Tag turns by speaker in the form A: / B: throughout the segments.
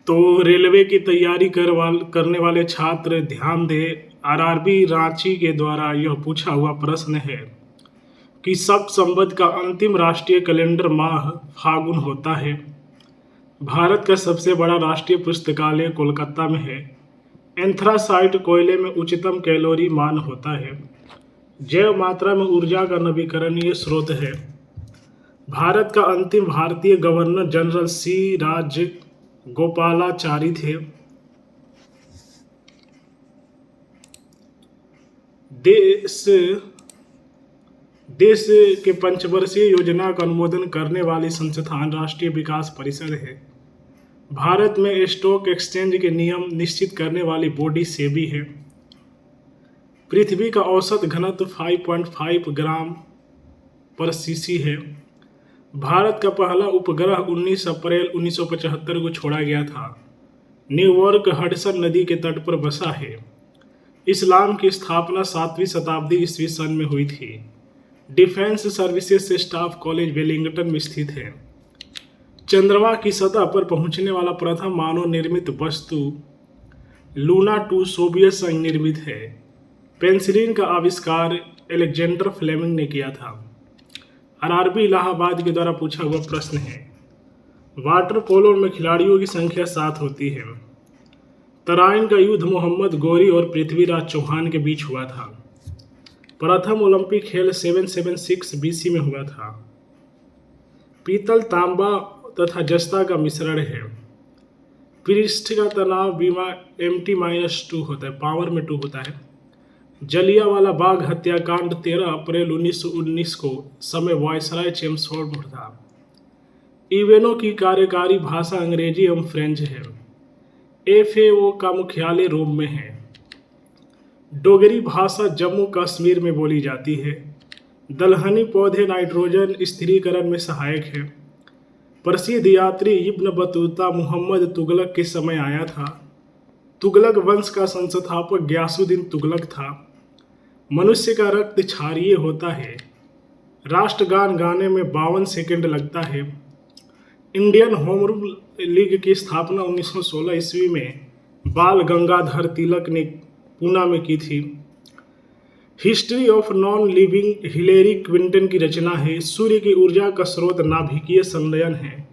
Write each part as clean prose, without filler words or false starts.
A: तो रेलवे की तैयारी करने वाले छात्र ध्यान दें। आरआरबी रांची के द्वारा यह पूछा हुआ प्रश्न है कि सब संवत का अंतिम राष्ट्रीय कैलेंडर माह फागुन होता है। भारत का सबसे बड़ा राष्ट्रीय पुस्तकालय कोलकाता में है। एंथ्रासाइट कोयले में उच्चतम कैलोरी मान होता है। जैव मात्रा में ऊर्जा का नवीकरणीय स्रोत है। भारत का अंतिम भारतीय गवर्नर जनरल सी राजगोपालाचारी थे। देश के पंचवर्षीय योजना का अनुमोदन करने वाली संस्थान राष्ट्रीय विकास परिषद है। भारत में स्टॉक एक्सचेंज के नियम निश्चित करने वाली बॉडी सेबी है। पृथ्वी का औसत घनत्व 5.5 ग्राम पर सीसी है। भारत का पहला उपग्रह 19 अप्रैल 1975 को छोड़ा गया था। न्यूयॉर्क हडसन नदी के तट पर बसा है। इस्लाम की स्थापना 7वीं शताब्दी ईस्वी सन में हुई थी। Defence services staff college Wellington में स्थित है। चंद्रमा की सतह पर पहुंचने वाला प्रथम मानव निर्मित वस्तु लूना 2 सोवियत संघ निर्मित है। पेंसिलिन का आविष्कार अलेक्जेंडर फ्लेमिंग ने किया था। आरआरबी इलाहाबाद के द्वारा पूछा हुआ प्रश्न है। वाटर पोलो में खिलाड़ियों की संख्या 7 होती है। तराइन का युद्ध मोहम्मद गौरी और पृथ्वीराज चौहान के बीच हुआ था। प्रथम ओलंपिक खेल 776 बीसी में हुआ था। पीतल तांबा तथा जस्ता का मिश्रण है। पृष्ठ का तनाव बीमा MT-2 होता है, पावर में 2 होता है। जलियांवाला बाग हत्याकांड 13 अप्रैल 1919 को समय वायसराय चेम्सफोर्ड था। इवेनो की कार्यकारी भाषा अंग्रेजी एवं फ्रेंच है। FAO का मुख्यालय रोम में है। डोगरी भाषा जम्मू कश्मीर में बोली जाती है। दलहनी पौधे नाइट्रोजन स्थिरीकरण में सहायक है। प्रसिद्ध यात्री इब्न बतूता मुहम्मद तुगलक के समय आया था। तुगलक वंश का संस्थापक गयासुद्दीन तुगलक था। मनुष्य का रक्त क्षारीय होता है। राष्ट्रगान गाने में 52 सेकंड लगता है। इंडियन होम रूल लीग की स्थापना 1916 ईस्वी में बाल गंगाधर तिलक ने पूना में की थी। History of non living Hillary Quinton की रचना है। सूर्य की ऊर्जा का स्रोत नाभिकीय संलयन है।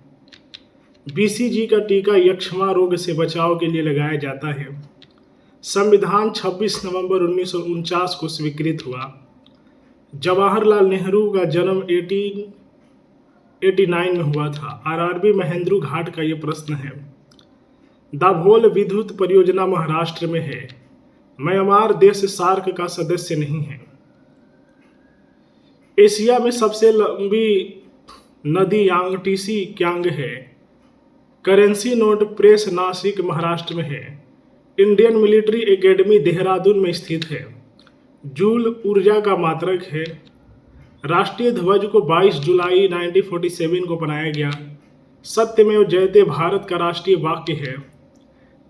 A: BCG का टीका यक्ष्मा रोग से बचाव के लिए लगाया जाता है। संविधान 26 नवंबर 1949 को स्वीकृत हुआ। जवाहरलाल नेहरू का जन्म 1889 में हुआ था। आरआरबी महेंद्रू घाट का ये प्रश्न है। दाभोल विद्युत परियोजना महाराष्ट्र में है। म्यांमार देश सार्क का सदस्य नहीं है। एशिया में सबसे लंबी नदी यांगटीसी क्यांग है। Currency note press Nashik Maharashtra में है। इंडियन मिलिट्री एकेडमी देहरादून में स्थित है। जूल ऊर्जा का मात्रक है। राष्ट्रीय ध्वज को 22 जुलाई 1947 को बनाया गया। सत्यमेव जयते भारत का राष्ट्रीय वाक्य है।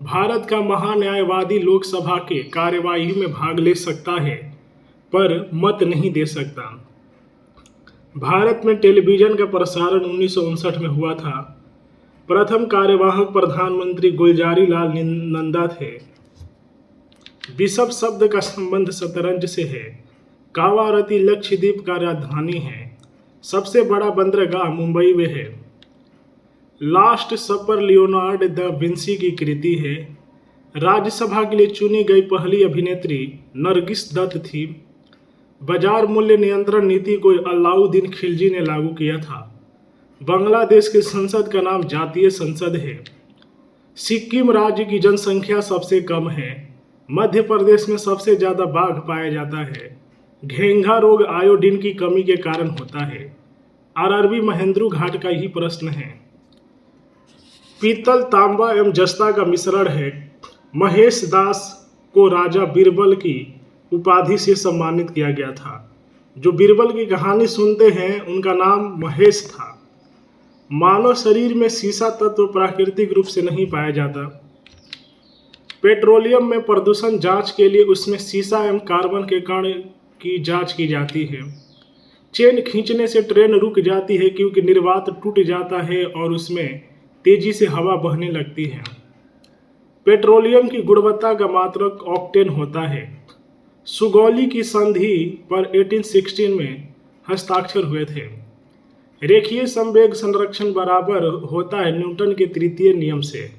A: भारत का महान्यायवादी लोकसभा के कार्यवाही में भाग ले सकता है पर मत नहीं दे सकता। भारत में टेलीविजन का प्रसारण 1959 में हुआ था। प्रथम कार्यवाहक प्रधानमंत्री गुलजारी लाल नंदा थे। बिशप शब्द का संबंध शतरंज से है। कावारती लक्षद्वीप का राजधानी है। सबसे बड़ा बंदरगाह मुंबई में है। लास्ट सपर लियोनार्ड दा विंसी की कृति है। राज्यसभा के लिए चुनी गई पहली अभिनेत्री नरगिस दत्त थी। बाजार मूल्य नियंत्रण नीति को अलाउद्दीन खिलजी ने लागू किया था। बांग्लादेश की संसद का नाम जातीय संसद है। सिक्किम राज्य की जनसंख्या सबसे कम है। मध्य प्रदेश में सबसे ज़्यादा बाघ पाया जाता है। घेंघा रोग आयोडीन की कमी के कारण होता है। आरआरबी महेंद्रू घाट का ही प्रश्न है। पीतल तांबा एवं जस्ता का मिश्रण है। महेश दास को राजा बीरबल की उपाधि से सम्मानित किया गया था। जो बीरबल की कहानी सुनते हैं उनका नाम महेश था। मानव शरीर में सीसा तत्व प्राकृतिक रूप से नहीं पाया जाता। पेट्रोलियम में प्रदूषण जांच के लिए उसमें सीसा एवं कार्बन के कण की जांच की जाती है। चेन खींचने से ट्रेन रुक जाती है क्योंकि निर्वात टूट जाता है और उसमें तेजी से हवा बहने लगती है। पेट्रोलियम की गुणवत्ता का मात्रक ऑक्टेन होता है। सुगौली की संधि पर 1816 में हस्ताक्षर हुए थे। रेखीय संवेग संरक्षण बराबर होता है न्यूटन के तृतीय नियम से।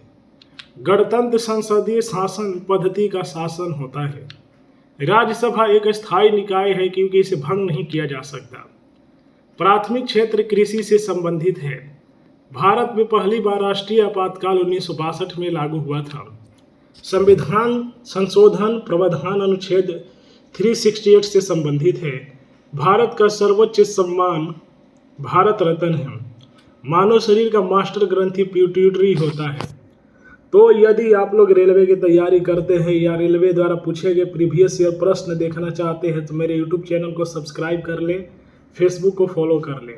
A: गणतंत्र संसदीय शासन पद्धति का शासन होता है। राज्यसभा एक स्थायी निकाय है क्योंकि इसे भंग नहीं किया जा सकता। प्राथमिक क्षेत्र कृषि से संबंधित है। भारत में पहली बार राष्ट्रीय आपातकाल 1962 में लागू हुआ था। संविधान संशोधन प्रावधान अनुच्छेद 368 से संबंधित है। भारत का सर्वोच्च सम्मान भारत रत्न है। मानव शरीर का मास्टर ग्रंथि पिट्यूटरी होता है। तो यदि आप लोग रेलवे की तैयारी करते हैं या रेलवे द्वारा पूछे गए प्रीवियस ईयर प्रश्न देखना चाहते हैं तो मेरे यूट्यूब चैनल को सब्सक्राइब कर लें, फेसबुक को फॉलो कर लें।